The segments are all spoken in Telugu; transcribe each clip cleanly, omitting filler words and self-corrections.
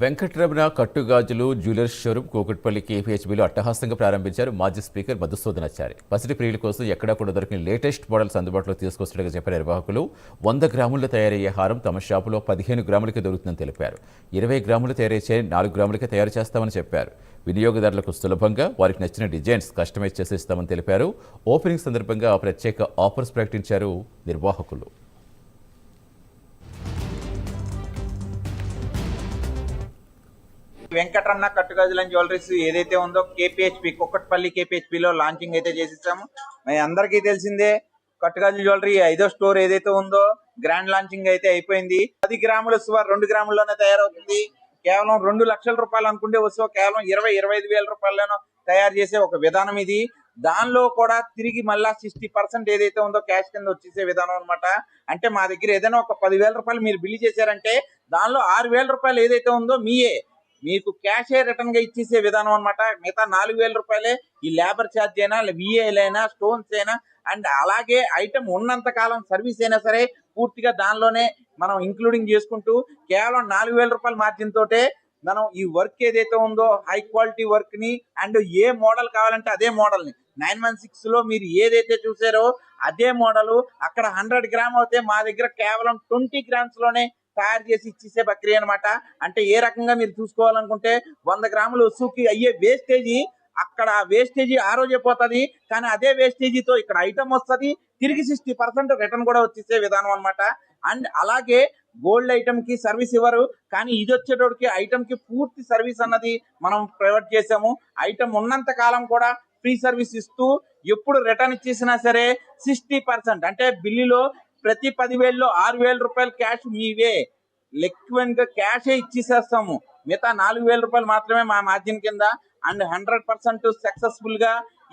వెంకటరమణ కట్టుగాజులు జ్యువెలర్స్ షోరూం కూకట్పల్లి కేపీహెచ్బీలో అట్టహాసంగా ప్రారంభించారు మాజీ స్పీకర్ మధుసూదనాచారి. పసిడి ప్రియుల కోసం ఎక్కడా కూడా దొరికిన లేటెస్ట్ మోడల్స్ అందుబాటులో తీసుకొస్తున్నట్టుగా చెప్పిన నిర్వాహకులు 100 గ్రాముల్లో తయారయ్యే హారం తమ షాపులో 15 గ్రాములకే దొరుకుతుందని తెలిపారు. 20 గ్రాములు తయారయ్యే 4 గ్రాములకే తయారు చేస్తామని చెప్పారు. వినియోగదారులకు సులభంగా వారికి నచ్చిన డిజైన్స్ కస్టమైజ్ చేసి ఇస్తామని తెలిపారు. ఓపెనింగ్ సందర్భంగా ప్రత్యేక ఆఫర్స్ ప్రకటించారు నిర్వాహకులు. వెంకటరమణ కట్టుగాజుల జ్యువెలరీస్ ఏదైతే ఉందో కేపీహెచ్బీ కుక్కట్పల్లి కేపీహెచ్బీలో లాంచింగ్ అయితే చేసేసాము. అందరికీ తెలిసిందే కట్టుగాజుల జ్యువెలరీ 5వ స్టోర్ ఏదైతే ఉందో గ్రాండ్ లాంచింగ్ అయితే అయిపోయింది. 10 గ్రాముల వస్తువు 2 గ్రాముల్లోనే తయారవుతుంది. కేవలం 2 లక్షల రూపాయలు అనుకుంటే వస్తువు కేవలం 20-25 వేల రూపాయలను తయారు చేసే ఒక విధానం ఇది. దానిలో కూడా తిరిగి మళ్ళా 60% ఏదైతే ఉందో క్యాష్ కింద వచ్చేసే విధానం అనమాట. అంటే మా దగ్గర ఏదైనా ఒక 10,000 రూపాయలు మీరు బిల్ చేశారంటే దానిలో 6,000 రూపాయలు ఏదైతే ఉందో మీకు క్యాషే రిటర్న్ గా ఇచ్చేసే విధానం అనమాట. మిగతా 4,000 రూపాయలే ఈ లేబర్ ఛార్జ్ అయినా విఏలైనా స్టోన్స్ అయినా అండ్ అలాగే ఐటమ్ ఉన్నంత కాలం సర్వీస్ అయినా సరే పూర్తిగా దానిలోనే మనం ఇంక్లూడింగ్ చేసుకుంటూ కేవలం 4,000 రూపాయల మార్జిన్ తోటే మనం ఈ వర్క్ ఏదైతే ఉందో హై క్వాలిటీ వర్క్ ని అండ్ ఏ మోడల్ కావాలంటే అదే మోడల్ ని 916 లో మీరు ఏదైతే చూసారో అదే మోడల్ అక్కడ 100 గ్రామ్ అవుతే మా దగ్గర కేవలం 20 గ్రామ్స్ లోనే తయారు చేసి ఇచ్చేసే ప్రక్రియ అనమాట. అంటే ఏ రకంగా మీరు చూసుకోవాలనుకుంటే 100 గ్రాముల వస్తువుకి అయ్యే వేస్టేజీ అక్కడ వేస్టేజీ ఆ రోజే పోతుంది. కానీ అదే వేస్టేజీతో ఇక్కడ ఐటమ్ వస్తుంది. తిరిగి 60% రిటర్న్ కూడా వచ్చేసే విధానం అనమాట. అండ్ అలాగే గోల్డ్ ఐటమ్ కి సర్వీస్ ఇవ్వరు, కానీ ఇది వచ్చేటోడికి ఐటమ్ కి పూర్తి సర్వీస్ అన్నది మనం ప్రొవైడ్ చేసాము. ఐటమ్ ఉన్నంత కాలం కూడా ఫ్రీ సర్వీస్ ఇస్తూ ఎప్పుడు రిటర్న్ ఇచ్చేసినా సరే 60% అంటే బిల్లులో ప్రతి 10,000లో 6,000 రూపాయలు క్యాష్ మీవే లెక్వెన్ గా క్యాషే ఇచ్చేసేస్తాము. మిగతా 4,000 రూపాయలు మాత్రమే మా మార్జిన్ కింద. అండ్ 100% సక్సెస్ఫుల్ గా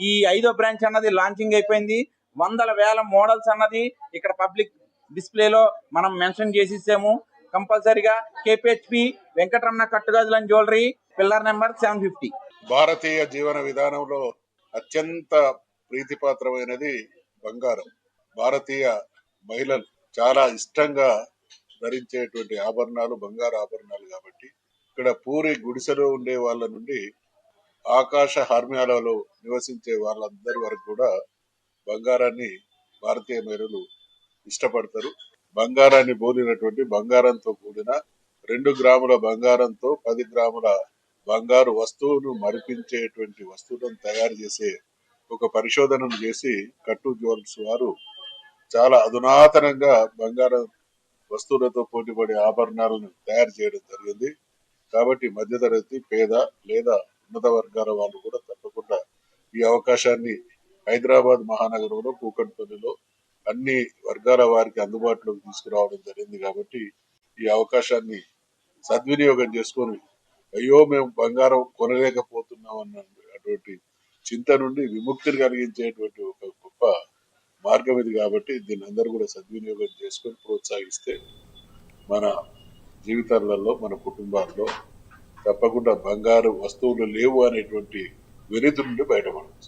ఈ 5వ బ్రాంచ్ అన్నది లాంచింగ్ అయిపోయింది. వందల వేల మోడల్స్ అన్నది ఇక్కడ పబ్లిక్ డిస్ప్లేలో మనం మెన్షన్ చేసేసాము. కంపల్సరీగా KPHB Venkataramana Kattugajula jewellery pillar number 750. భారతీయ జీవన విధానంలో అత్యంత ప్రీతిపాత్రమైనది బంగారం. భారతీయ మహిళలు చాలా ఇష్టంగా ధరించేటువంటి ఆభరణాలు బంగారు ఆభరణాలు. కాబట్టి ఇక్కడ పూరి గుడిసెలో ఉండే వాళ్ళ నుండి ఆకాశ హార్మ్యాలలో నివసించే వాళ్ళందరి వరకు కూడా బంగారాన్ని భారతీయ మహిళలు ఇష్టపడతారు. బంగారాన్ని పోలినటువంటి బంగారంతో కూడిన 2 గ్రాముల బంగారంతో 10 గ్రాముల బంగారు వస్తువును మరిపించేటువంటి వస్తువులను తయారు చేసే ఒక పరిశోధనను చేసి కట్టు జ్యువెలర్స్ వారు చాలా అధునాతనంగా బంగారం వస్తువులతో పోటీపడే ఆభరణాలను తయారు చేయడం జరిగింది. కాబట్టి మధ్యతరగతి, పేద లేదా ఉన్నత వర్గాల వాళ్ళు కూడా తప్పకుండా ఈ అవకాశాన్ని హైదరాబాద్ మహానగరంలో కూకట్పల్లిలో అన్ని వర్గాల వారికి అందుబాటులోకి తీసుకురావడం జరిగింది. కాబట్టి ఈ అవకాశాన్ని సద్వినియోగం చేసుకొని అయ్యో మేము బంగారం కొనలేకపోతున్నాం అన్నటువంటి చింత నుండి విముక్తిని కలిగించేటువంటి ఒక గొప్ప మార్గం ఇది. కాబట్టి దీన్ని అందరూ కూడా సద్వినియోగం చేసుకొని ప్రోత్సహిస్తే మన జీవితాలలో మన కుటుంబాల్లో తప్పకుండా బంగారు వస్తువులు లేవు అనేటువంటి వెలితి నుండి బయటపడవచ్చు.